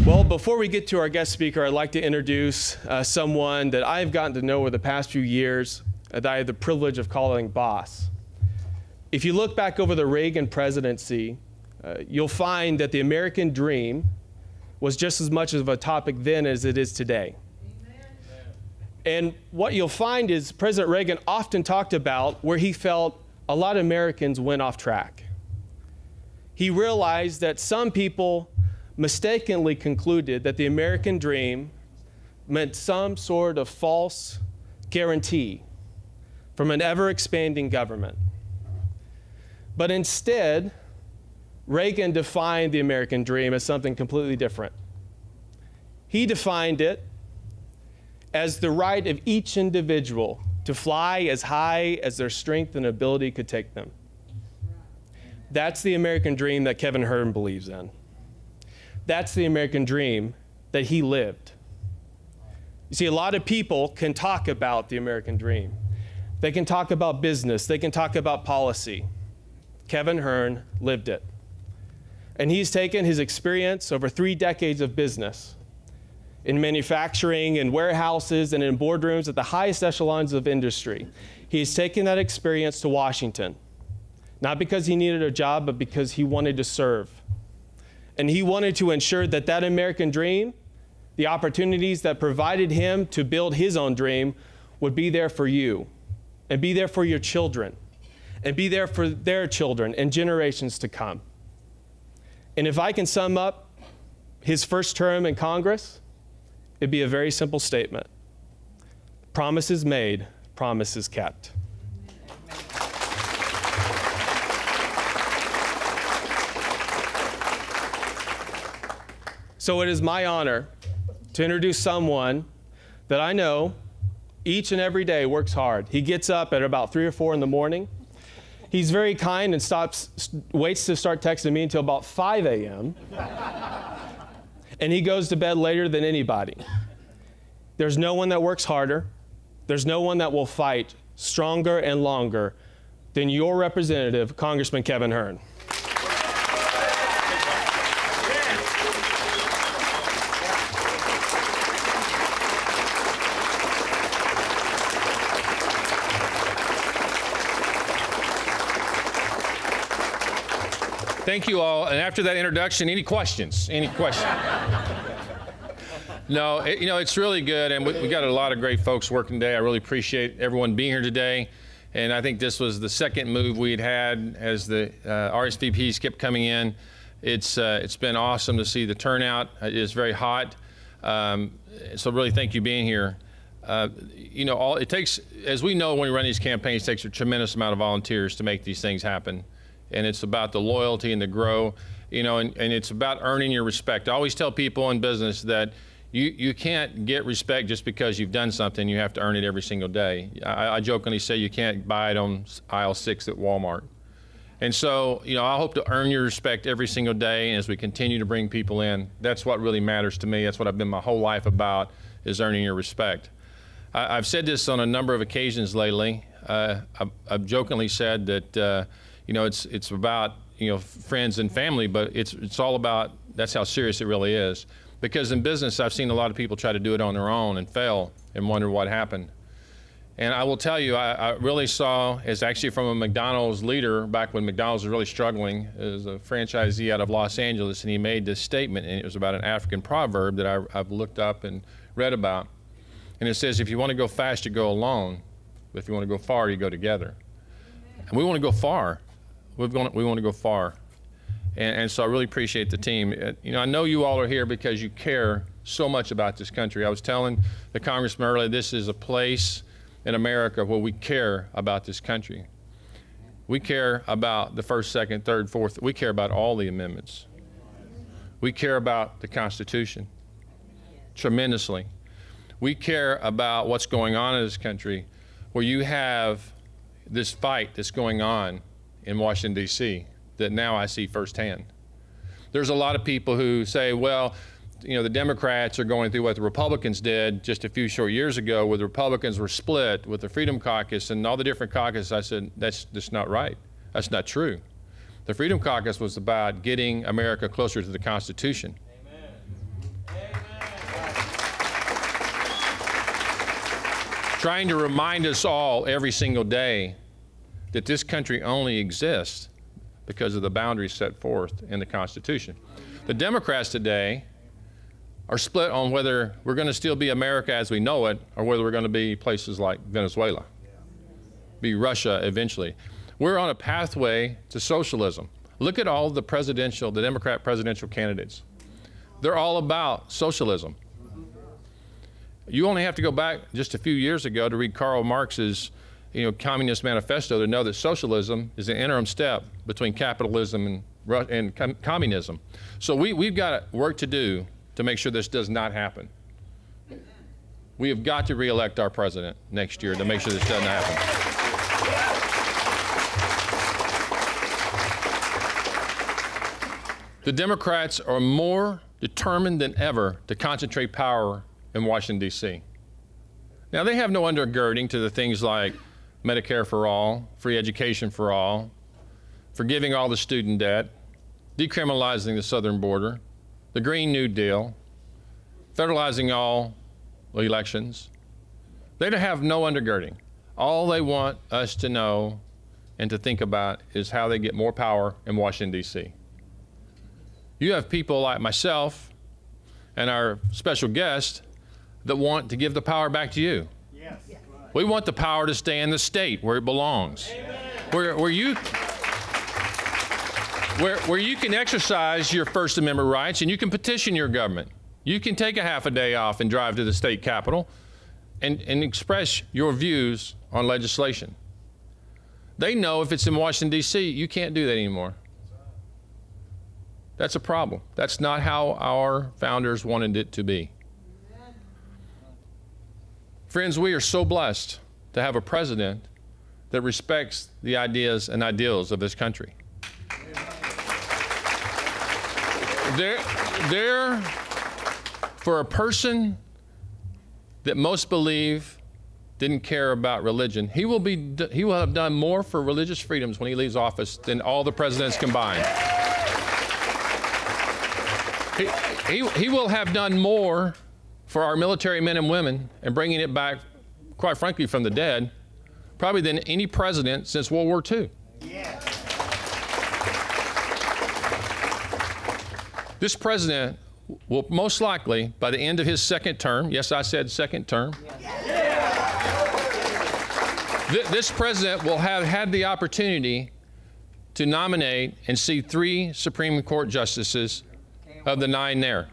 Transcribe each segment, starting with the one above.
Well, before we get to our guest speaker, I'd like to introduce someone that I've gotten to know over the past few years that I had the privilege of calling boss. If you look back over the Reagan presidency, you'll find that the American dream was just as much of a topic then as it is today. Amen. And what you'll find is President Reagan often talked about where he felt a lot of Americans went off track. He realized that some people mistakenly concluded that the American dream meant some sort of false guarantee from an ever-expanding government. But instead, Reagan defined the American dream as something completely different. He defined it as the right of each individual to fly as high as their strength and ability could take them. That's the American dream that Kevin Hern believes in. That's the American dream that he lived. You see, a lot of people can talk about the American dream. They can talk about business. They can talk about policy. Kevin Hern lived it. And he's taken his experience over 3 decades of business in manufacturing, in warehouses, and in boardrooms at the highest echelons of industry. He's taken that experience to Washington, not because he needed a job, but because he wanted to serve. And he wanted to ensure that that American dream, the opportunities that provided him to build his own dream, would be there for you, and be there for your children, and be there for their children and generations to come. And if I can sum up his first term in Congress, it'd be a very simple statement. Promises made, promises kept. So it is my honor to introduce someone that I know each and every day works hard. He gets up at about 3 or 4 in the morning. He's very kind and waits to start texting me until about 5 a.m. And he goes to bed later than anybody. There's no one that works harder. There's no one that will fight stronger and longer than your representative, Congressman Kevin Hern. Thank you all. And after that introduction, any questions? Any questions? No, it's really good, and we got a lot of great folks working today. I really appreciate everyone being here today. And I think this was the second move we had as the RSVPs kept coming in. It's been awesome to see the turnout. It is very hot. So really thank you being here. It takes, as we know when we run these campaigns, it takes a tremendous amount of volunteers to make these things happen. And it's about the loyalty and the grow, and it's about earning your respect. I always tell people in business that you can't get respect just because you've done something. You have to earn it every single day. I jokingly say you can't buy it on aisle 6 at Walmart. And so, I hope to earn your respect every single day. And as we continue to bring people in, that's what really matters to me. That's what I've been my whole life about, is earning your respect. I've said this on a number of occasions lately. I've jokingly said that, it's about, friends and family, but it's all about, that's how serious it really is. Because in business, I've seen a lot of people try to do it on their own and fail and wonder what happened. And I will tell you, I really saw, as actually from a McDonald's leader, back when McDonald's was really struggling, as a franchisee out of Los Angeles, and he made this statement, and it was about an African proverb that I've looked up and read about. And it says, if you want to go fast, you go alone. But if you want to go far, you go together. And we want to go far. We want to go far. And so I really appreciate the team. I know you all are here because you care so much about this country. I was telling the congressman earlier, this is a place in America where we care about this country. We care about the first, second, third, fourth. We care about all the amendments. We care about the Constitution tremendously. We care about what's going on in this country, where you have this fight that's going on in Washington, D.C., that now I see firsthand. There's a lot of people who say, well, the Democrats are going through what the Republicans did just a few short years ago, where the Republicans were split with the Freedom Caucus and all the different caucuses. I said, that's just not right. That's not true. The Freedom Caucus was about getting America closer to the Constitution. Amen. trying to remind us all every single day that this country only exists because of the boundaries set forth in the Constitution. The Democrats today are split on whether we're going to still be America as we know it or whether we're going to be places like Venezuela, be Russia eventually. We're on a pathway to socialism. Look at all the Democrat presidential candidates. They're all about socialism. You only have to go back just a few years ago to read Karl Marx's Communist Manifesto to know that socialism is an interim step between capitalism and communism. So we've got work to do to make sure this does not happen. We have got to re-elect our president next year to make sure this doesn't happen. The Democrats are more determined than ever to concentrate power in Washington, D.C. Now, they have no undergirding to the things like Medicare for all, free education for all, forgiving all the student debt, decriminalizing the southern border, the Green New Deal, federalizing all elections. They have no undergirding. All they want us to know and to think about is how they get more power in Washington, D.C. You have people like myself and our special guest that want to give the power back to you. Yes. We want the power to stay in the state where it belongs. Where you can exercise your First Amendment rights and you can petition your government. You can take a half a day off and drive to the state capitol and express your views on legislation. They know if it's in Washington, D.C., you can't do that anymore. That's a problem. That's not how our founders wanted it to be. Friends, we are so blessed to have a president that respects the ideas and ideals of this country. For a person that most believe didn't care about religion, he will have done more for religious freedoms when he leaves office than all the presidents combined. He will have done more for our military men and women and bringing it back, quite frankly, from the dead, probably than any president since World War II. Yeah. This president will most likely, by the end of his second term, yes, I said second term, this president will have had the opportunity to nominate and see 3 Supreme Court justices of the 9 there.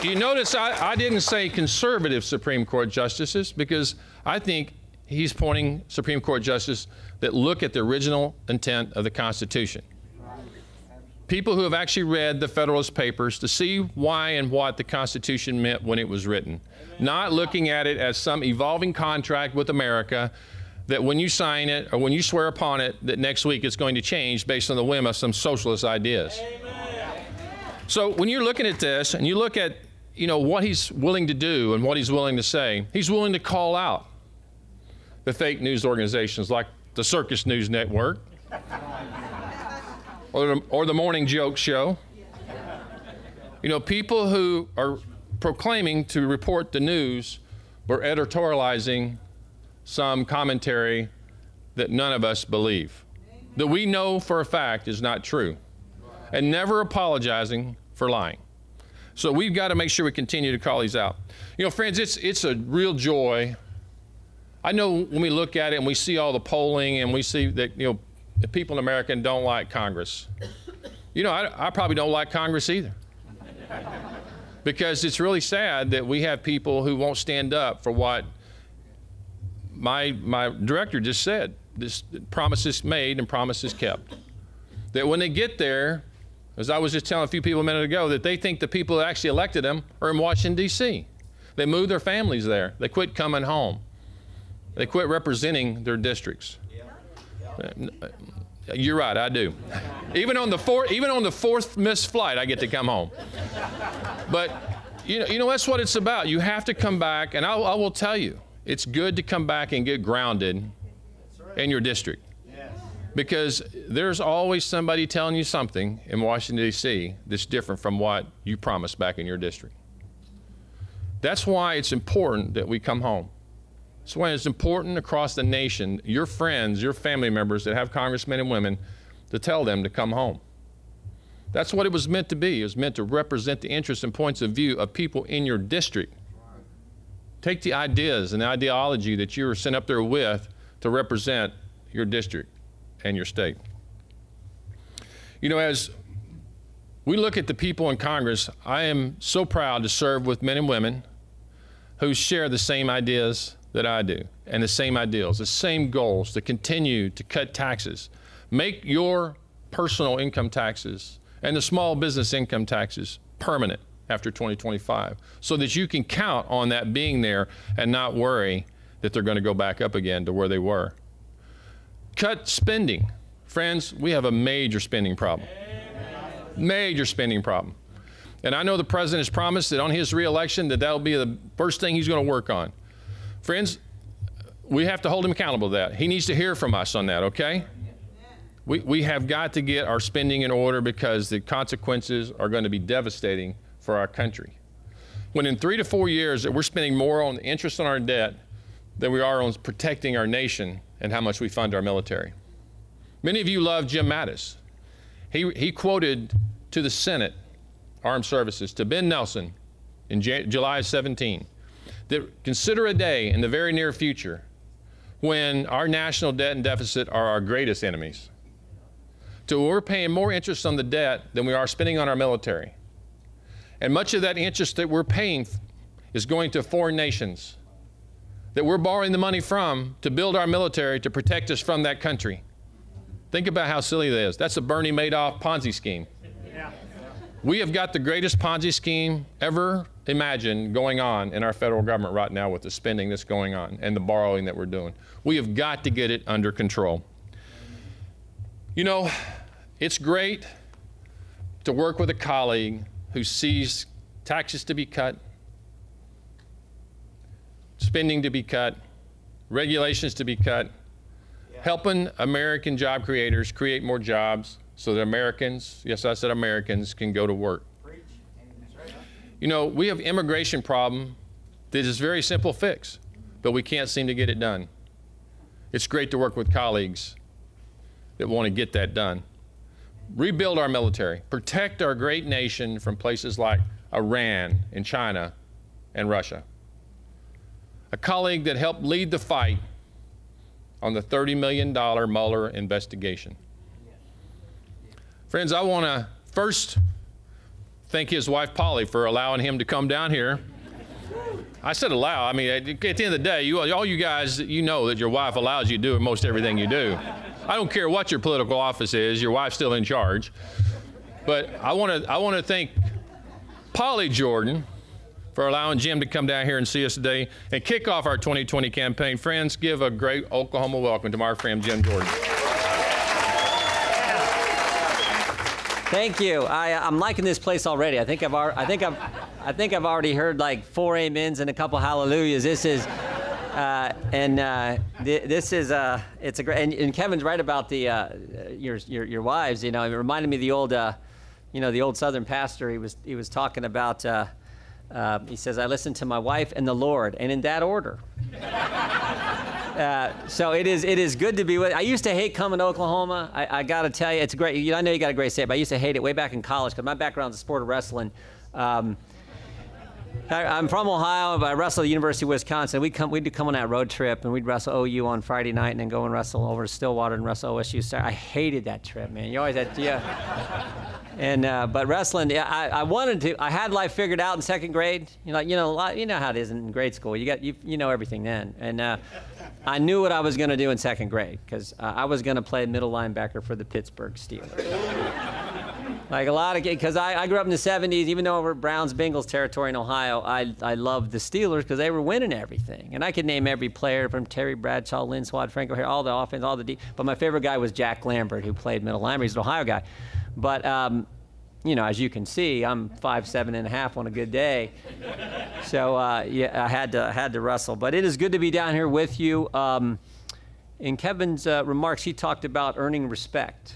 You notice I didn't say conservative Supreme Court justices because I think he's pointing Supreme Court justices that look at the original intent of the Constitution. People who have actually read the Federalist Papers to see why and what the Constitution meant when it was written. Not looking at it as some evolving contract with America that when you sign it or when you swear upon it that next week it's going to change based on the whim of some socialist ideas. Amen. So when you're looking at this and you look at what he's willing to do and what he's willing to say, he's willing to call out the fake news organizations like the Circus News Network or the Morning Joke Show. People who are proclaiming to report the news but editorializing some commentary that none of us believe, that we know for a fact is not true, and never apologizing for lying. So we've got to make sure we continue to call these out. Friends, it's a real joy. I know when we look at it and we see all the polling and we see that, the people in America don't like Congress. I probably don't like Congress either. Because it's really sad that we have people who won't stand up for what my director just said. This promises made and promises kept. That when they get there, as I was just telling a few people a minute ago, that they think the people that actually elected them are in Washington, D.C. They moved their families there. They quit coming home. They quit representing their districts. You're right, I do. Even on the fourth missed flight, I get to come home. But that's what it's about. You have to come back, and I will tell you, it's good to come back and get grounded in your district. Because there's always somebody telling you something in Washington, D.C. that's different from what you promised back in your district. That's why it's important that we come home. That's why it's important across the nation, your friends, your family members that have congressmen and women, to tell them to come home. That's what it was meant to be. It was meant to represent the interests and points of view of people in your district. Take the ideas and the ideology that you were sent up there with to represent your district and your state. You know, as we look at the people in Congress, I am so proud to serve with men and women who share the same ideas that I do, and the same ideals, the same goals, to continue to cut taxes. Make your personal income taxes and the small business income taxes permanent after 2025, so that you can count on that being there and not worry that they're going to go back up again to where they were. Cut spending. Friends, we have a major spending problem. Major spending problem. And I know the president has promised that on his reelection that that'll be the first thing he's going to work on. Friends, we have to hold him accountable to that. He needs to hear from us on that, okay? We have got to get our spending in order, because the consequences are going to be devastating for our country. When in 3 to 4 years that we're spending more on interest on our debt than we are on protecting our nation and how much we fund our military. Many of you love Jim Mattis. He quoted to the Senate Armed Services, to Ben Nelson in July 17, that consider a day in the very near future when our national debt and deficit are our greatest enemies. So we're paying more interest on the debt than we are spending on our military. And much of that interest that we're paying is going to foreign nations that we're borrowing the money from to build our military to protect us from that country. Think about how silly that is. That's a Bernie Madoff Ponzi scheme. Yeah. We have got the greatest Ponzi scheme ever imagined going on in our federal government right now, with the spending that's going on and the borrowing that we're doing. We have got to get it under control. You know, it's great to work with a colleague who sees taxes to be cut, spending to be cut, regulations to be cut, helping American job creators create more jobs so that Americans, yes, I said Americans, can go to work. You know, we have an immigration problem that is a very simple fix, but we can't seem to get it done. It's great to work with colleagues that want to get that done. Rebuild our military, protect our great nation from places like Iran and China and Russia. A colleague that helped lead the fight on the $30 million Mueller investigation. Friends, I want to first thank his wife, Polly, for allowing him to come down here. I said allow. I mean, at the end of the day, all you guys, you know that your wife allows you to do most everything you do. I don't care what your political office is, your wife's still in charge. But I want to thank Polly Jordan for allowing Jim to come down here and see us today and kick off our 2020 campaign. Friends, give a great Oklahoma welcome to our friend Jim Jordan. Thank you. I'm liking this place already. I think I've already heard like 4 amens and a couple hallelujahs. This is it's a great. And Kevin's right about the your wives. You know, it reminded me of the old the old Southern pastor. He was talking about. He says, I listen to my wife and the Lord, and in that order. So it is good to be with. I used to hate coming to Oklahoma. I got to tell you, it's great. I know you got a great state, but I used to hate it way back in college because my background is the sport of wrestling. I'm from Ohio, but I wrestled at the University of Wisconsin. We'd come on that road trip, and we'd wrestle OU on Friday night and then go and wrestle over to Stillwater and wrestle OSU Saturday. I hated that trip, man. You always had, yeah. And but wrestling, I wanted to. I had life figured out in second grade. You know how it is in grade school. You know everything then. And I knew what I was going to do in second grade because I was going to play middle linebacker for the Pittsburgh Steelers. Like a lot of kids, because I grew up in the 70s, even though we're Browns-Bengals territory in Ohio, I loved the Steelers because they were winning everything. And I could name every player from Terry Bradshaw, Lynn Swad, Franco Harris, all the offense, all the deep. But my favorite guy was Jack Lambert, who played middle linebacker. He's an Ohio guy. But, as you can see, I'm 5'7.5" on a good day. So, I had to wrestle. But it is good to be down here with you. In Kevin's remarks, he talked about earning respect.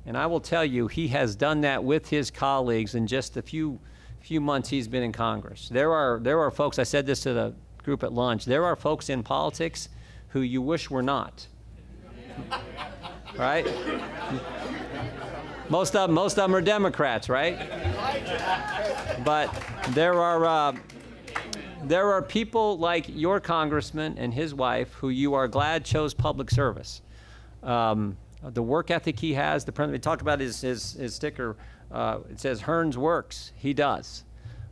And I will tell you, he has done that with his colleagues in just a few few months he's been in Congress. There are folks, I said this to the group at lunch, there are folks in politics who you wish were not. Right? Most of them are Democrats, right? But there are people like your congressman and his wife who you are glad chose public service. The work ethic he has, the president, we talked about his sticker, it says Hern's works, he does.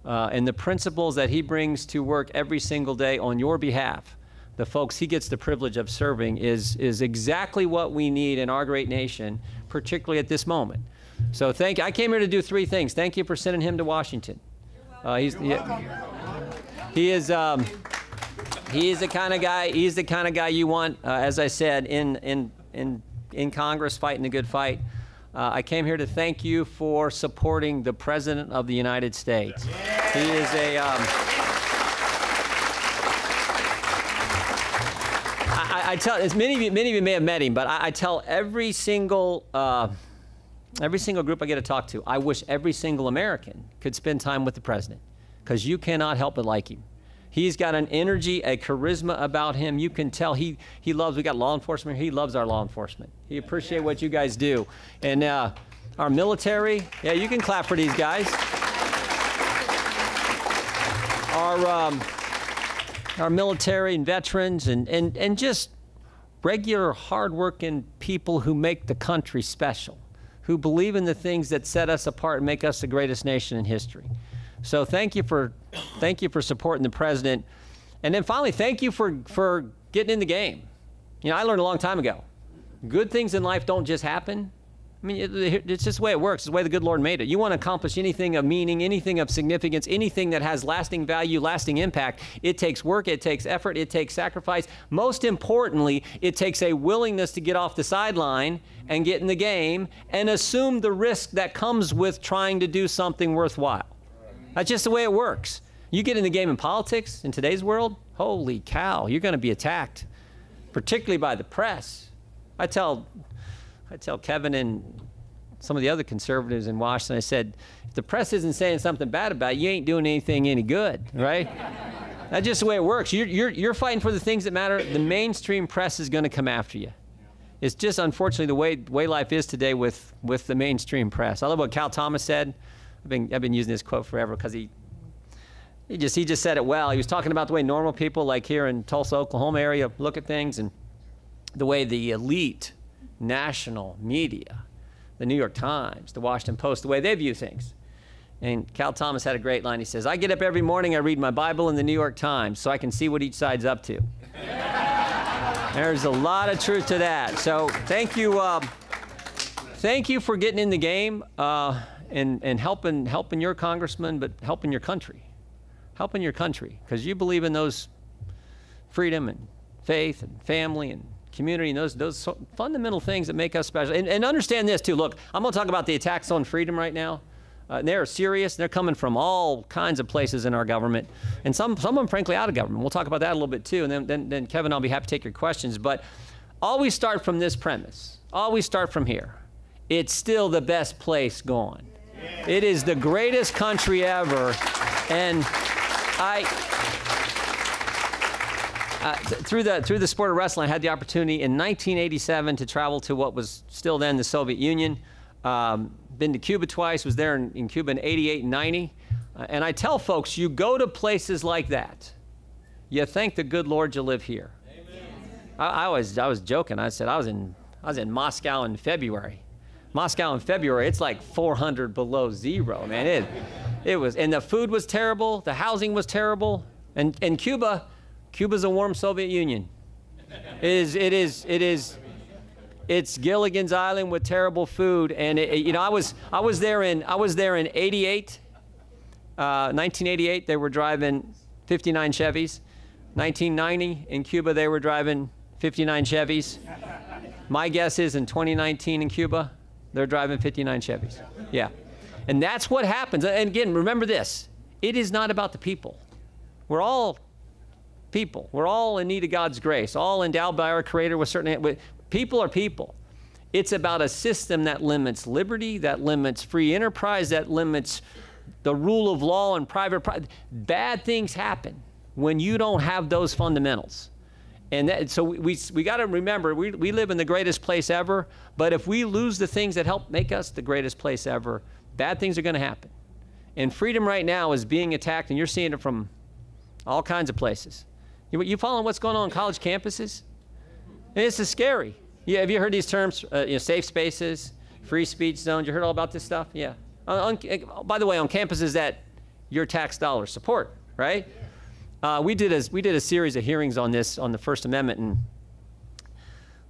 And the principles that he brings to work every single day on your behalf, the folks he gets the privilege of serving is exactly what we need in our great nation, particularly at this moment. So I came here to do three things. Thank you for sending him to Washington. He is the kind of guy you want, as I said, in Congress, fighting the good fight. I came here to thank you for supporting the President of the United States. He is I tell, as many of you may have met him, but I tell every single group I get to talk to, I wish every single American could spend time with the President, because you cannot help but like him. He's got an energy, a charisma about him. You can tell he loves, we got law enforcement here, he loves our law enforcement. He appreciates what you guys do. And our military, yeah, you can clap for these guys. Our military and veterans and just regular hardworking people who make the country special, who believe in the things that set us apart and make us the greatest nation in history. So thank you for supporting the President. And then finally, thank you for getting in the game. You know, I learned a long time ago, good things in life don't just happen. I mean, it's just the way it works. It's the way the good Lord made it. You want to accomplish anything of meaning, anything of significance, anything that has lasting value, lasting impact, it takes work, it takes effort, it takes sacrifice. Most importantly, it takes a willingness to get off the sideline and get in the game and assume the risk that comes with trying to do something worthwhile. That's just the way it works. You get in the game in politics in today's world, holy cow, you're going to be attacked, particularly by the press. I tell Kevin and some of the other conservatives in Washington, I said, if the press isn't saying something bad about you, you ain't doing anything any good, right? That's just the way it works. You're fighting for the things that matter. The mainstream press is going to come after you. It's just unfortunately the way life is today with the mainstream press. I love what Cal Thomas said. I've been using this quote forever because he just said it well. He was talking about the way normal people, like here in Tulsa, Oklahoma area, look at things, and the way the elite national media, the New York Times, the Washington Post, the way they view things. And Cal Thomas had a great line. He says, I get up every morning, I read my Bible and the New York Times so I can see what each side's up to. There's a lot of truth to that. So thank you for getting in the game and helping your congressman, but helping your country. Helping your country, because you believe in those freedom and faith and family and community and those fundamental things that make us special. And understand this too. Look, I'm going to talk about the attacks on freedom right now. They're serious. They're coming from all kinds of places in our government, and some of them, frankly, out of government. We'll talk about that a little bit too. And then Kevin, I'll be happy to take your questions. But always start from this premise. Always start from here. It's still the best place going. It is the greatest country ever, and through the sport of wrestling, I had the opportunity in 1987 to travel to what was still then the Soviet Union. Been to Cuba twice, was there in Cuba in 88 and 90. And I tell folks, you go to places like that, you thank the good Lord you live here. I was joking. I said I was in Moscow in February. Moscow in February, it's like 400 below zero, man. It was, and the food was terrible, the housing was terrible, and Cuba's a warm Soviet Union. It's Gilligan's Island with terrible food, and you know, I was there in 88, 1988. They were driving 59 Chevys. 1990 in Cuba, they were driving 59 Chevys. My guess is in 2019 in Cuba, they're driving 59 Chevys. Yeah, and that's what happens. And again, remember this: it is not about the people. We're all people. We're all in need of God's grace, all endowed by our Creator with certain. People are people. It's about a system that limits liberty, that limits free enterprise, that limits the rule of law and bad things happen when you don't have those fundamentals. And so we got to remember, we live in the greatest place ever, but if we lose the things that help make us the greatest place ever, bad things are going to happen. And freedom right now is being attacked, and you're seeing it from all kinds of places. You following what's going on college campuses? And this is scary. Yeah, have you heard these terms, safe spaces, free speech zones? You heard all about this stuff? Yeah. By the way, on campuses that your tax dollars support, right? We did a series of hearings on this, on the First Amendment, and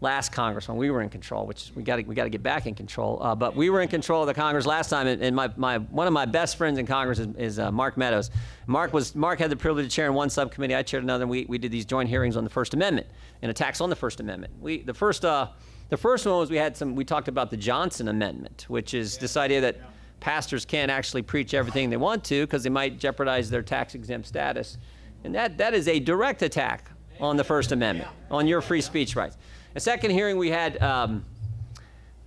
last Congress when we were in control, which we got to get back in control. But we were in control of the Congress last time, and one of my best friends in Congress is Mark Meadows. Mark had the privilege of chairing one subcommittee. I chaired another. And we did these joint hearings on the First Amendment and attacks on the First Amendment. The first one was we talked about the Johnson Amendment, which is this idea that pastors can't actually preach everything they want to because they might jeopardize their tax-exempt status. And that is a direct attack on the First Amendment, on your free speech rights. The second hearing we had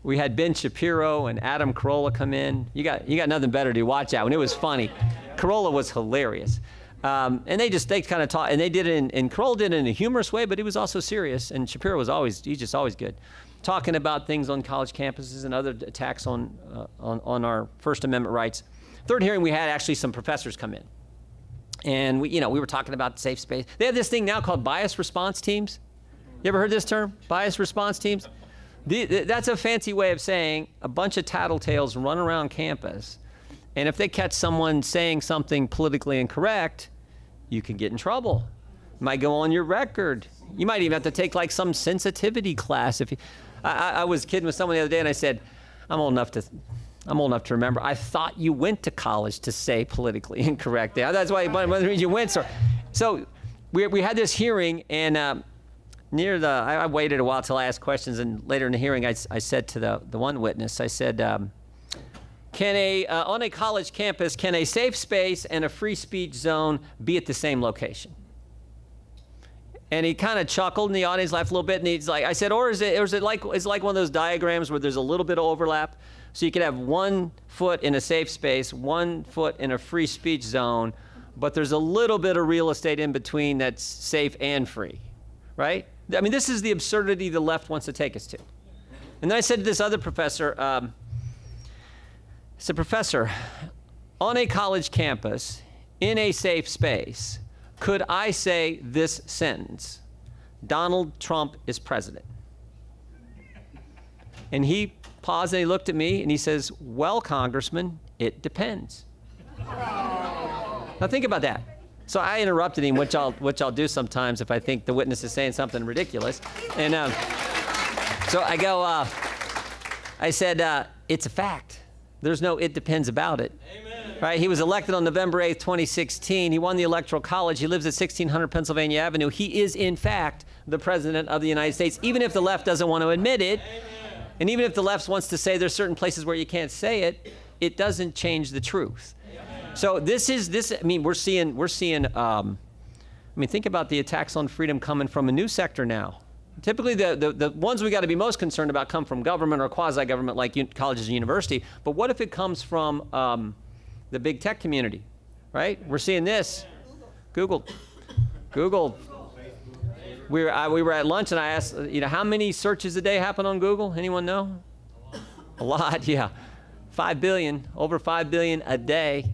Ben Shapiro and Adam Carolla come in. You got nothing better to do. Watch out. And it was funny. Carolla was hilarious. And they kind of taught, and they did it and Carolla did it in a humorous way, but he was also serious. And Shapiro was he's just always good. Talking about things on college campuses and other attacks on our First Amendment rights. Third hearing we had actually some professors come in. And we were talking about safe space. They have this thing now called bias response teams. You ever heard this term? Bias response teams? That's a fancy way of saying a bunch of tattletales run around campus, and if they catch someone saying something politically incorrect, you can get in trouble. It might go on your record. You might even have to take like some sensitivity class. I was kidding with someone the other day, and I said, I'm old enough to remember. I thought you went to college to say politically incorrect. That's why one of the reasons you went. So we had this hearing, and I waited a while till I asked questions, and later in the hearing, I said to the one witness, I said, on a college campus, can a safe space and a free speech zone be at the same location? And he kind of chuckled, and the audience laughed a little bit, and he's like, I said, or is it like one of those diagrams where there's a little bit of overlap? So you could have 1 foot in a safe space, 1 foot in a free speech zone, but there's a little bit of real estate in between that's safe and free, right? I mean, this is the absurdity the left wants to take us to. And then I said to this other professor, I said, Professor, on a college campus, in a safe space, could I say this sentence, Donald Trump is president? And he paused and he looked at me and he says, well, Congressman, it depends. Now think about that. So I interrupted him, which I'll do sometimes if I think the witness is saying something ridiculous. And so I go, I said, it's a fact. There's no it depends about it. Amen. Right? He was elected on November 8th, 2016. He won the Electoral College. He lives at 1600 Pennsylvania Avenue. He is, in fact, the President of the United States, even if the left doesn't want to admit it. Amen. And even if the left wants to say there's certain places where you can't say it, it doesn't change the truth. So I mean, we're seeing, think about the attacks on freedom coming from a new sector now. Typically, the ones we got to be most concerned about come from government or quasi-government like colleges and university. But what if it comes from the big tech community, right? We're seeing this. Google. We were at lunch and I asked, how many searches a day happen on Google? Anyone know? A lot, yeah. 5 billion, over 5 billion a day.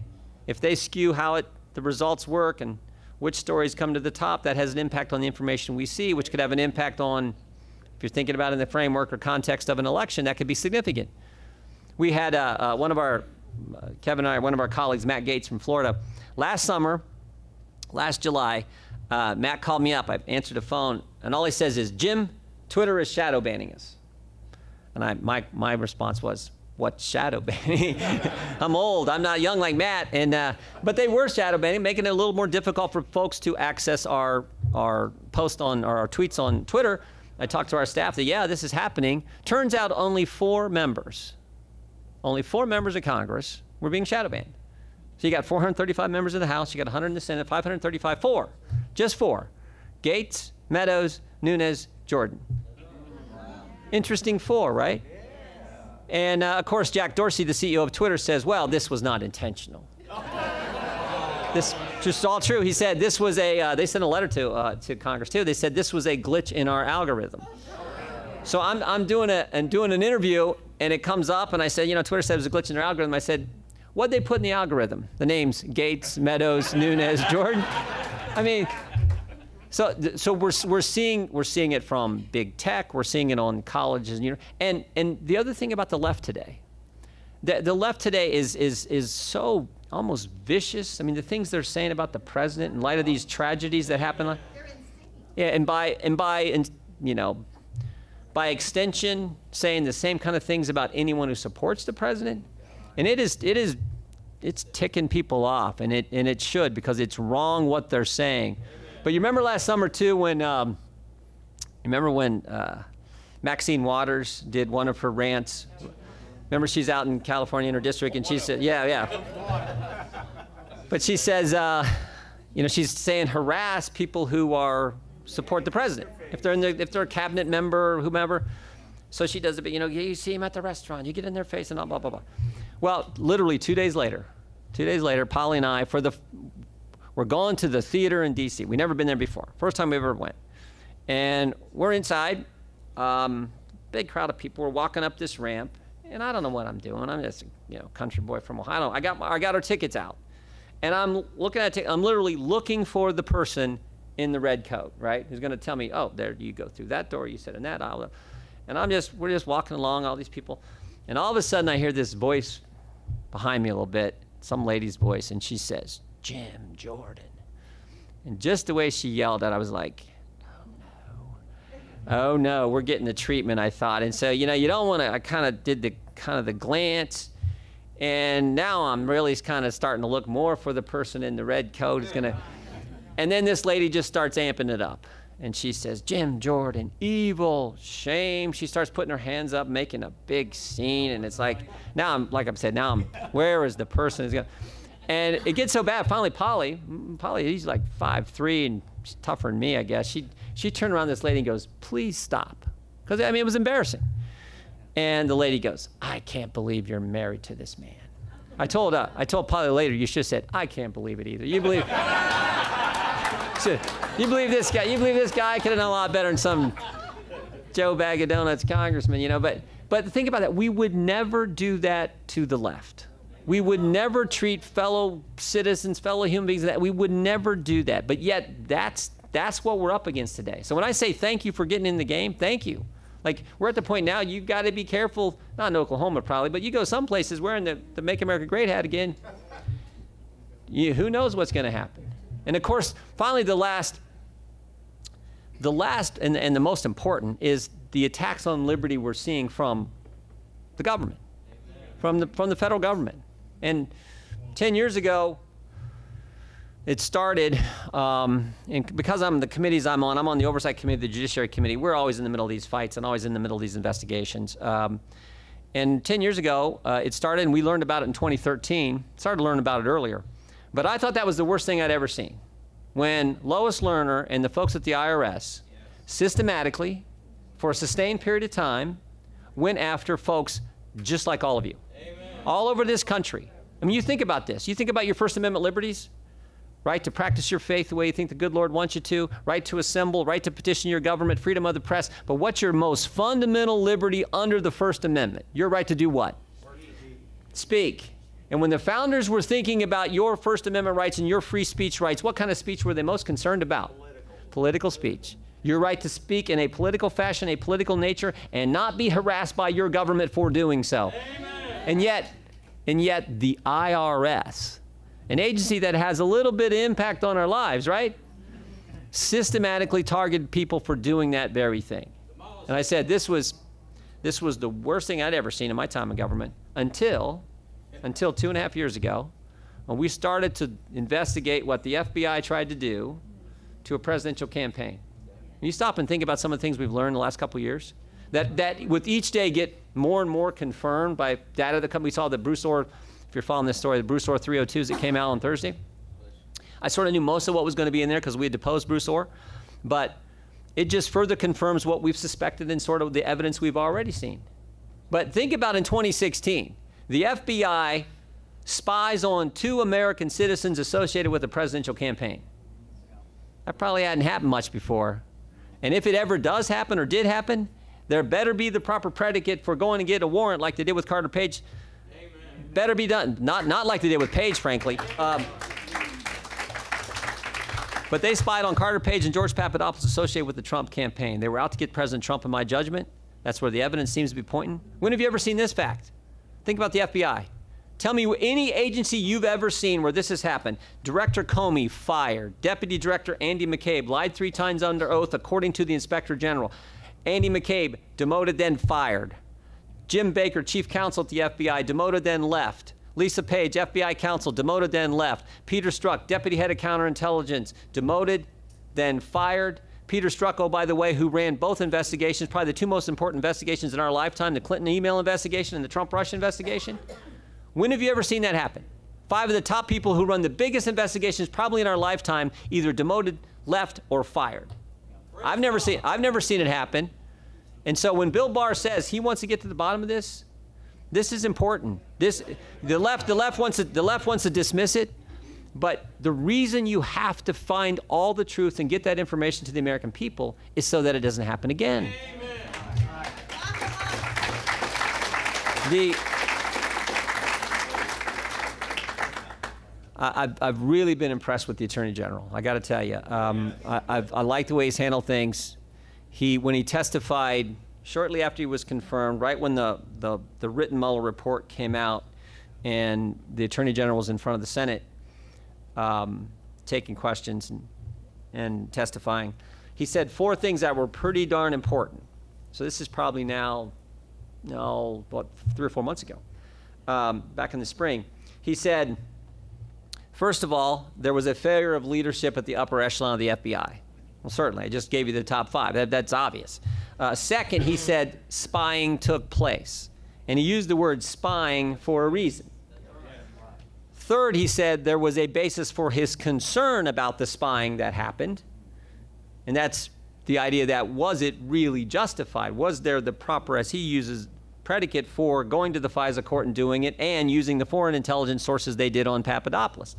If they skew how the results work and which stories come to the top, that has an impact on the information we see, which could have an impact on, if you're thinking about it in the framework or context of an election, that could be significant. We had Kevin and I, one of our colleagues, Matt Gates from Florida, last July, Matt called me up. I answered the phone, and all he says is, Jim, Twitter is shadow banning us. And my response was, what's shadow banning? I'm old. I'm not young like Matt. But they were shadow banning, making it a little more difficult for folks to access our post on or our tweets on Twitter. I talked to our staff that, yeah, this is happening. Turns out only 4 members of Congress were being shadow banned. So you got 435 members of the House, you got 100 in the Senate, 535, 4. Just 4. Gates, Meadows, Nunes, Jordan. Interesting 4, right? And of course, Jack Dorsey, the CEO of Twitter, says, well, this was not intentional. This just all true. He said this was a, they sent a letter to Congress too. They said this was a glitch in our algorithm. So I'm doing an interview, and it comes up, and I said, you know, Twitter said it was a glitch in their algorithm. I said, what'd they put in the algorithm? The names Gates, Meadows, Nunes, Jordan. I mean, so we're seeing it from big tech. We're seeing it on colleges and the other thing about the left today, the left today is so almost vicious. I mean, the things they're saying about the president in light of these tragedies that happen. Yeah, and by extension, saying the same kind of things about anyone who supports the president, and it's ticking people off, and it should, because it's wrong what they're saying. But you remember last summer too when Maxine Waters did one of her rants. Remember, she's out in California in her district, and she said, yeah. But she says, you know, she's saying harass people who support the president. If they're a cabinet member or whomever. So she does it, but you know, you see him at the restaurant, you get in their face and blah, blah, blah. Well, literally 2 days later, Polly and I, we're going to the theater in DC. We've never been there before. First time we ever went. And we're inside, big crowd of people. We're walking up this ramp, and I don't know what I'm doing. I'm just, you know, country boy from Ohio. I got our tickets out. And I'm literally looking for the person in the red coat, right? Who's going to tell me, oh, there you go through that door, you sit in that aisle. And we're just walking along, all these people. And all of a sudden I hear this voice behind me a little bit, some lady's voice, and she says, Jim Jordan. And just the way she yelled it, I was like, oh no, we're getting the treatment, I thought. And so, you know, you don't want to, I kind of did the glance, and now I'm really kind of starting to look more for the person in the red coat who's going to, and then this lady just starts amping it up. And she says, Jim Jordan, evil, shame. She starts putting her hands up, making a big scene. And it's like, where is the person who's going to, and it gets so bad. Finally, Polly, he's like 5'3", and she's tougher than me, I guess. She turned around to this lady and goes, please stop. Because, I mean, it was embarrassing. And the lady goes, I can't believe you're married to this man. I told Polly later, you should have said, I can't believe it either. You believe this guy? You believe this guy could have done a lot better than some Joe Bag of Donuts congressman, you know? But think about that. We would never do that to the left. We would never treat fellow citizens, fellow human beings that. We would never do that. But yet, that's what we're up against today. So when I say thank you for getting in the game, thank you. Like, we're at the point now, you've got to be careful, not in Oklahoma probably, but you go some places wearing the Make America Great hat again, who knows what's going to happen. And of course, finally, the last and the most important is the attacks on liberty we're seeing from the government, from the federal government. And 10 years ago, it started, and because I'm the committees I'm on the Oversight Committee, the Judiciary Committee, we're always in the middle of these fights and always in the middle of these investigations. And 10 years ago, it started, and we learned about it in 2013. Started to learn about it earlier. But I thought that was the worst thing I'd ever seen. When Lois Lerner and the folks at the IRS systematically, for a sustained period of time, went after folks just like all of you. Amen. All over this country. I mean, you think about this. You think about your First Amendment liberties, right to practice your faith the way you think the good Lord wants you to, right to assemble, right to petition your government, freedom of the press. But what's your most fundamental liberty under the First Amendment? Your right to do what? Speak. And when the founders were thinking about your First Amendment rights and your free speech rights, what kind of speech were they most concerned about? Political speech. Your right to speak in a political fashion, a political nature, and not be harassed by your government for doing so. Amen. And yet the IRS, an agency that has a little bit of impact on our lives, right? Systematically targeted people for doing that very thing. And I said this was the worst thing I'd ever seen in my time in government until 2.5 years ago, when we started to investigate what the FBI tried to do to a presidential campaign. And you stop and think about some of the things we've learned in the last couple of years, that with each day get more and more confirmed by data that come. We saw the Bruce Orr, if you're following this story, the Bruce Orr 302s that came out on Thursday. I sort of knew most of what was going to be in there because we had deposed Bruce Orr, but it just further confirms what we've suspected and sort of the evidence we've already seen. But think about in 2016, the FBI spies on 2 American citizens associated with the presidential campaign. That probably hadn't happened much before. And if it ever does happen or did happen, there better be the proper predicate for going to get a warrant like they did with Carter Page. Amen. Better be done. Not like they did with Page, frankly. But they spied on Carter Page and George Papadopoulos associated with the Trump campaign. They were out to get President Trump, in my judgment. That's where the evidence seems to be pointing. When have you ever seen this fact? Think about the FBI. Tell me any agency you've ever seen where this has happened. Director Comey fired. Deputy Director Andy McCabe lied 3 times under oath according to the Inspector General. Andy McCabe, demoted then fired. Jim Baker, Chief Counsel at the FBI, demoted then left. Lisa Page, FBI Counsel, demoted then left. Peter Strzok, Deputy Head of Counterintelligence, demoted then fired. Peter Strzok, oh, by the way, who ran both investigations, probably the 2 most important investigations in our lifetime, the Clinton email investigation and the Trump-Russia investigation. When have you ever seen that happen? 5 of the top people who run the biggest investigations probably in our lifetime either demoted, left, or fired. I've never seen it happen. And so when Bill Barr says he wants to get to the bottom of this is important. The left wants to dismiss it, but the reason you have to find all the truth and get that information to the American people is so that it doesn't happen again. I've really been impressed with the Attorney General. I got to tell you, I like the way he's handled things. When he testified shortly after he was confirmed, right when the written Mueller report came out, and the Attorney General was in front of the Senate, taking questions and testifying, he said 4 things that were pretty darn important. So this is probably now, about 3 or 4 months ago, back in the spring. He said, first of all, there was a failure of leadership at the upper echelon of the FBI. Well, certainly, I just gave you the top 5. That's obvious. Second, he said spying took place. And he used the word spying for a reason. Third, he said there was a basis for his concern about the spying that happened. And that's the idea that, was it really justified? Was there the proper, as he uses, predicate for going to the FISA court and doing it and using the foreign intelligence sources they did on Papadopoulos?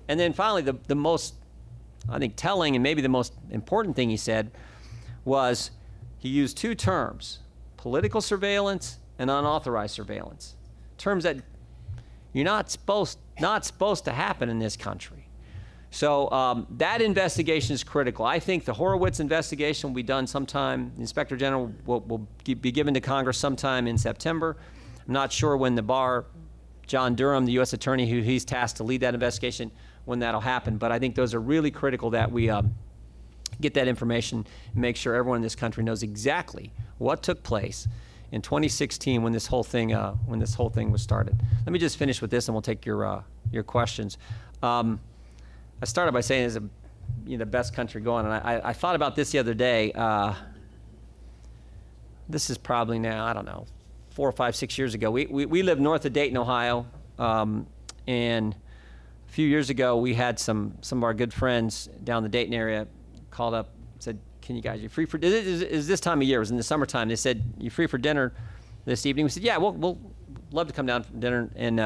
And then finally, the most, I think, telling and maybe the most important thing he said was he used 2 terms, political surveillance and unauthorized surveillance, terms that you're not supposed to happen in this country. So that investigation is critical. I think the Horowitz investigation will be done sometime. The Inspector General will be given to Congress sometime in September. I'm not sure when the Barr, John Durham, the U.S. Attorney, who he's tasked to lead that investigation, when that'll happen. But I think those are really critical that we get that information and make sure everyone in this country knows exactly what took place in 2016 when this whole thing was started. Let me just finish with this, and we'll take your questions. I started by saying it's the best country going, and I thought about this the other day. This is probably now, I don't know, 4 or 5, 6 years ago. We lived north of Dayton, Ohio, and a few years ago we had some of our good friends down the Dayton area called up, said, "Can you guys, you free for?" Is this time of year? It was in the summertime. They said, "You free for dinner this evening?" We said, "Yeah, we'll love to come down for dinner." And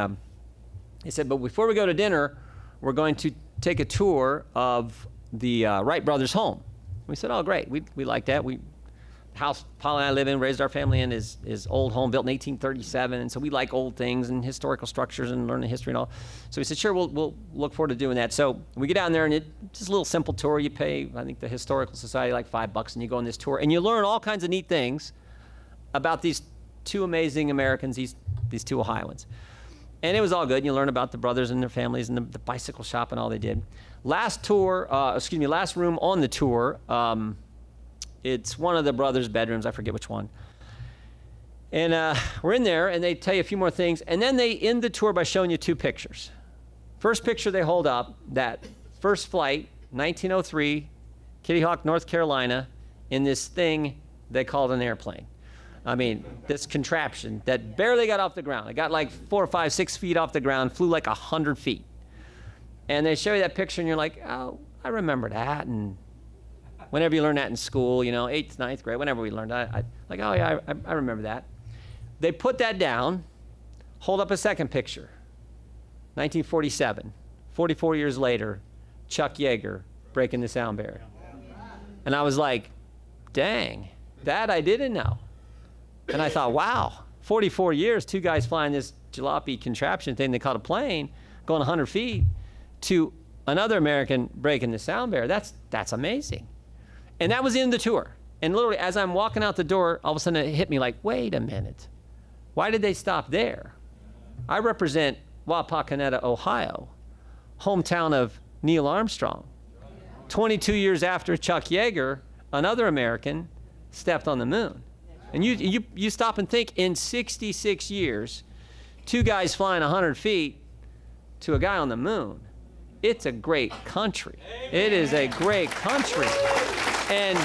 they said, "But before we go to dinner, we're going to take a tour of the Wright brothers' home." We said, "Oh, great. We like that. House Paul and I live in, raised our family in, is old home built in 1837, and so we like old things and historical structures and learning history and all." So we said, "Sure, we'll look forward to doing that." So we get down there, and it's just a little simple tour. You pay, I think, the Historical Society like $5, and you go on this tour, and you learn all kinds of neat things about these 2 amazing Americans, these 2 Ohioans. And it was all good. And you learn about the brothers and their families and the bicycle shop and all they did. Last room on the tour, it's one of the brothers' bedrooms. I forget which one. And we're in there, and they tell you a few more things. And then they end the tour by showing you 2 pictures. First picture they hold up, that first flight, 1903, Kitty Hawk, North Carolina, in this thing they called an airplane. I mean, this contraption that barely got off the ground. It got like 4 or 5, 6 feet off the ground, flew like 100 feet. And they show you that picture, and you're like, "Oh, I remember that." And whenever you learn that in school, 8th, 9th grade, whenever we learned that, like, "Oh, yeah, I remember that." They put that down, hold up a second picture. 1947, 44 years later, Chuck Yeager breaking the sound barrier. And I was like, dang, that I didn't know. And I thought, wow, 44 years, two guys flying this jalopy contraption thing they called a plane, going 100 feet, to another American breaking the sound barrier. That's amazing. And that was the end of the tour. And literally, as I'm walking out the door, all of a sudden it hit me like, wait a minute. Why did they stop there? I represent Wapakoneta, Ohio, hometown of Neil Armstrong. 22 years after Chuck Yeager, another American stepped on the moon. And you stop and think, in 66 years, two guys flying 100 feet to a guy on the moon. It's a great country. It is a great country. And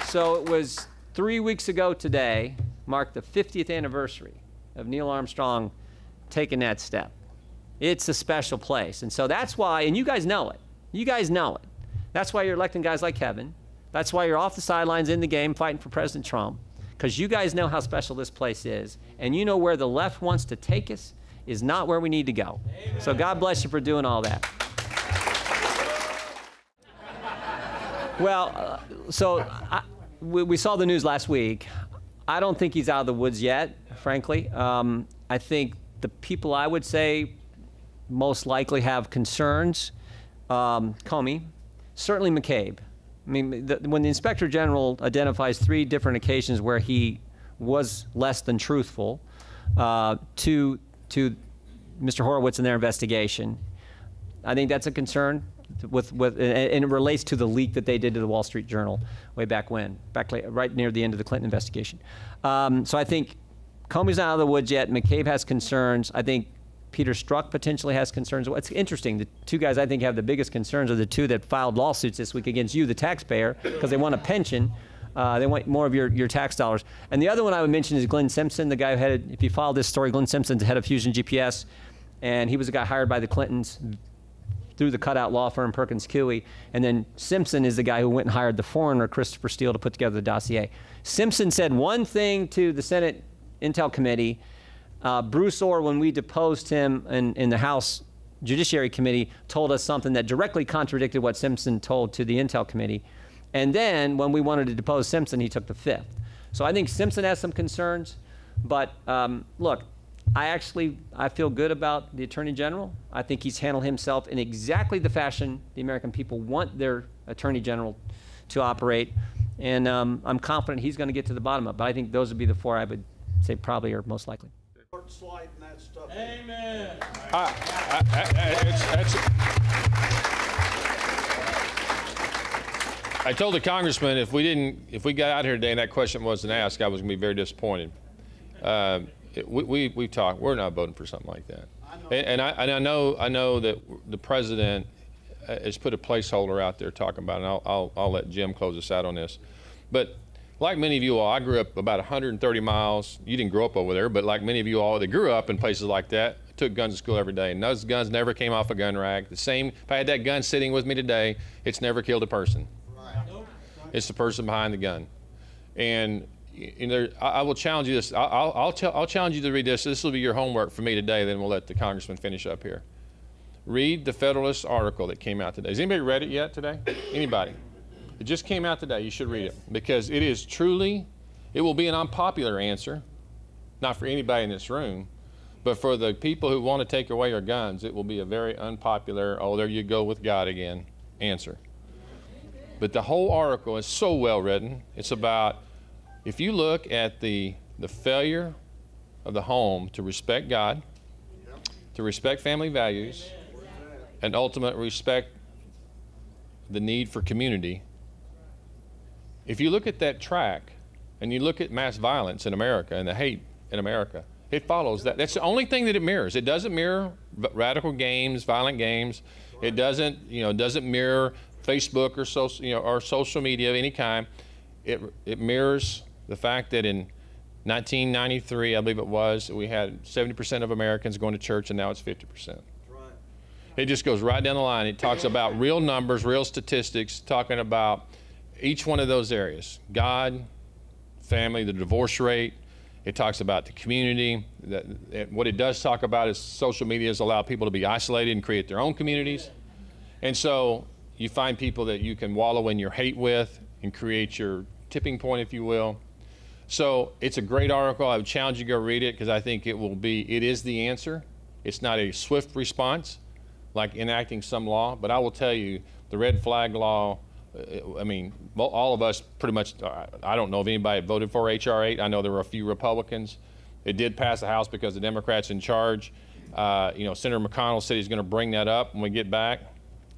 so it was 3 weeks ago today, marked the 50th anniversary of Neil Armstrong taking that step. It's a special place. And so that's why, and you guys know it. You guys know it. That's why you're electing guys like Kevin. That's why you're off the sidelines in the game fighting for President Trump, because you guys know how special this place is, and you know where the left wants to take us is not where we need to go. Amen. So God bless you for doing all that. Well, we saw the news last week. I don't think he's out of the woods yet, frankly. I think the people I would say most likely have concerns, Comey, certainly McCabe. I mean, when the Inspector General identifies 3 different occasions where he was less than truthful to Mr. Horowitz in their investigation, I think that's a concern. And it relates to the leak that they did to the Wall Street Journal way back when, right near the end of the Clinton investigation. So I think Comey's not out of the woods yet. McCabe has concerns. I think Peter Strzok potentially has concerns. It's interesting. The 2 guys I think have the biggest concerns are the 2 that filed lawsuits this week against you, the taxpayer, because they want a pension. They want more of your tax dollars. And the other one I would mention is Glenn Simpson, the guy who headed, if you follow this story, Glenn Simpson's the head of Fusion GPS, and he was a guy hired by the Clintons through the cutout law firm Perkins Coie. And then Simpson is the guy who went and hired the foreigner, Christopher Steele, to put together the dossier. Simpson said one thing to the Senate Intel Committee. Bruce Orr, when we deposed him in the House Judiciary Committee, told us something that directly contradicted what Simpson told to the Intel Committee. And then when we wanted to depose Simpson, he took the 5th. So I think Simpson has some concerns. But look, I feel good about the Attorney General. I think he's handled himself in exactly the fashion the American people want their Attorney General to operate. And I'm confident he's going to get to the bottom of it. But I think those would be the 4 I would say probably are most likely. Sliding that stuff. Amen. I told the congressman if we got out here today and that question wasn't asked, I was going to be very disappointed. We've talked. We're not voting for something like that. I know that the president has put a placeholder out there talking about it. And I'll let Jim close us out on this, but. Like many of you all, I grew up about 130 miles. You didn't grow up over there, but like many of you all that grew up in places like that, took guns to school every day. And those guns never came off a gun rack. The same, if I had that gun sitting with me today, it's never killed a person. Right. It's the person behind the gun. And I will challenge you this. I'll challenge you to read this. This will be your homework for me today, then we'll let the congressman finish up here. Read the Federalist article that came out today. Has anybody read it yet today? Anybody? It just came out today. You should read it because it is truly, it will be an unpopular answer, not for anybody in this room, but for the people who want to take away our guns, it will be a very unpopular, oh, there you go with God again, answer. But the whole article is so well written. It's about, if you look at the failure of the home to respect God, to respect family values, and ultimately respect the need for community. If you look at that track and you look at mass violence in America and the hate in America, it follows that. That's the only thing that it mirrors. It doesn't mirror radical games, violent games. It doesn't mirror Facebook or social media of any kind. It mirrors the fact that in 1993, I believe it was, we had 70% of Americans going to church, and now it's 50%. It just goes right down the line. It talks about real numbers, real statistics, talking about each one of those areas: God, family, the divorce rate, It talks about the community. What it does talk about is social media has allowed people to be isolated and create their own communities. And so you find people that you can wallow in your hate with and create your tipping point, if you will. So it's a great article. I would challenge you to go read it, because I think it is the answer. It's not a swift response like enacting some law, but I will tell you, the red flag law, I mean, all of us pretty much, I don't know of anybody that voted for H.R. 8. I know there were a few Republicans. It did pass the House because the Democrats in charge. Senator McConnell said he's going to bring that up when we get back.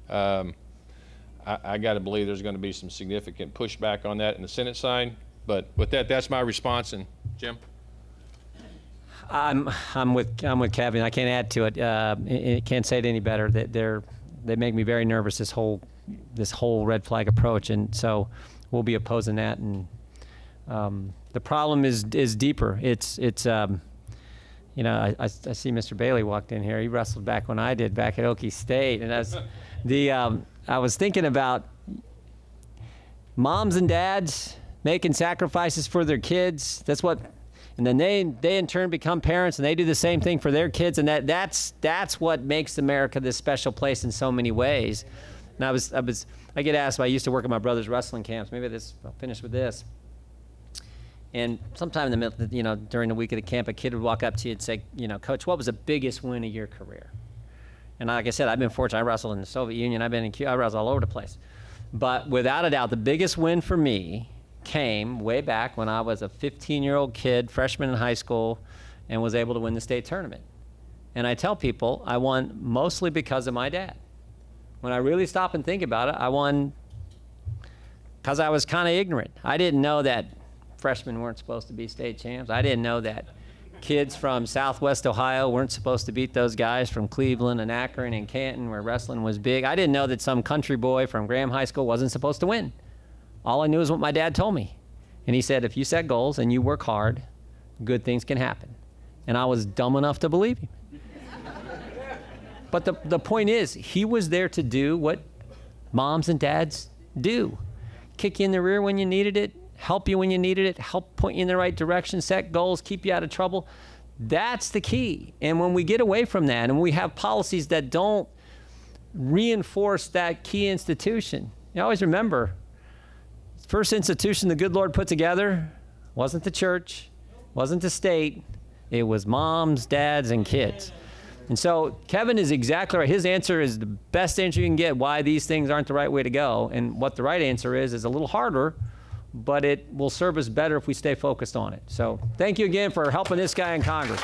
I got to believe there's going to be some significant pushback on that in the Senate side. But with that, that's my response. And Jim? I'm with Kevin. I can't add to it. Can't say it any better. They make me very nervous, this whole red flag approach, and so we'll be opposing that. And the problem is deeper. I see Mr. Bailey walked in here. He wrestled back when I did back at Okie State, and I was thinking about moms and dads making sacrifices for their kids. And then they in turn become parents, and they do the same thing for their kids, and that's what makes America this special place in so many ways. And I get asked, I used to work at my brother's wrestling camps. Maybe I'll finish with this. And sometime in the middle, during the week of the camp, a kid would walk up to you and say, Coach, what was the biggest win of your career? And like I said, I've been fortunate. I wrestled in the Soviet Union. I've been in Cuba. I wrestled all over the place. But without a doubt, the biggest win for me came way back when I was a 15-year-old kid, freshman in high school, and was able to win the state tournament. And I tell people I won mostly because of my dad. When I really stop and think about it, I won because I was kind of ignorant. I didn't know that freshmen weren't supposed to be state champs. I didn't know that kids from Southwest Ohio weren't supposed to beat those guys from Cleveland and Akron and Canton, where wrestling was big. I didn't know that some country boy from Graham High School wasn't supposed to win. All I knew is what my dad told me. And he said, if you set goals and you work hard, good things can happen. And I was dumb enough to believe him. But the point is, he was there to do what moms and dads do. Kick you in the rear when you needed it, help you when you needed it, help point you in the right direction, set goals, keep you out of trouble. That's the key. And when we get away from that and we have policies that don't reinforce that key institution, you always remember, first institution the good Lord put together wasn't the church, wasn't the state, it was moms, dads, and kids. And so Kevin is exactly right. His answer is the best answer you can get why these things aren't the right way to go. And what the right answer is a little harder, but it will serve us better if we stay focused on it. So thank you again for helping this guy in Congress.